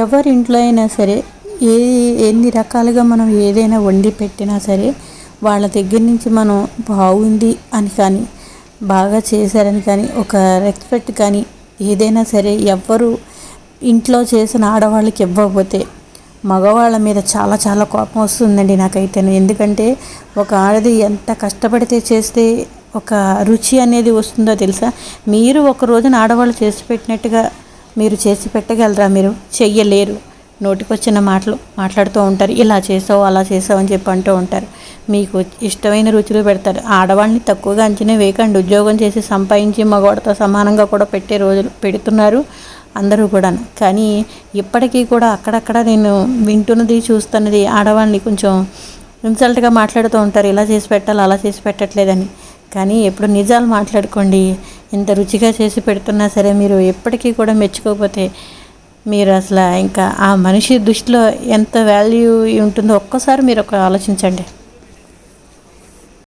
ఎవరి ఇంట్లో అయినా సరే ఏ ఎన్ని రకాలుగా మనం ఏదైనా వండి పెట్టినా సరే వాళ్ళ దగ్గర నుంచి మనం బాగుంది అని కానీ బాగా చేశారని కానీ ఒక రెస్పెక్ట్ కానీ ఏదైనా సరే ఎవ్వరు ఇంట్లో చేసిన ఆడవాళ్ళకి ఇవ్వకపోతే మగవాళ్ళ మీద చాలా చాలా కోపం వస్తుందండి నాకైతే. ఎందుకంటే ఒక ఆడది ఎంత కష్టపడితే చేస్తే ఒక రుచి అనేది వస్తుందో తెలుసా. మీరు ఒక రోజున ఆడవాళ్ళు చేసి పెట్టినట్టుగా మీరు చేసి పెట్టగలరా? మీరు చెయ్యలేరు. నోటికొచ్చిన మాటలు మాట్లాడుతూ ఉంటారు, ఇలా చేసావు అలా చేసావు అని చెప్పి అంటూ ఉంటారు. మీకు ఇష్టమైన రుచులు పెడతారు. ఆడవాళ్ళని తక్కువగా అంచనా వేయకండి. ఉద్యోగం చేసి సంపాదించి మగవాడితో సమానంగా కూడా పెట్టే రోజులు పెడుతున్నారు అందరూ కూడా. కానీ ఇప్పటికీ కూడా అక్కడక్కడ నేను వింటున్నది చూస్తున్నది ఆడవాళ్ళని కొంచెం ఇన్సల్ట్గా మాట్లాడుతూ ఉంటారు, ఇలా చేసి పెట్టాలి అలా చేసి పెట్టట్లేదని. కానీ ఎప్పుడు నిజాలు మాట్లాడుకోండి. ఇంత రుచిగా చేసి పెడుతున్నా సరే మీరు ఎప్పటికీ కూడా మెచ్చుకోకపోతే మీరు అసలు ఇంకా ఆ మనిషి దృష్టిలో ఎంత వాల్యూ ఉంటుందో ఒక్కసారి మీరు ఆలోచించండి.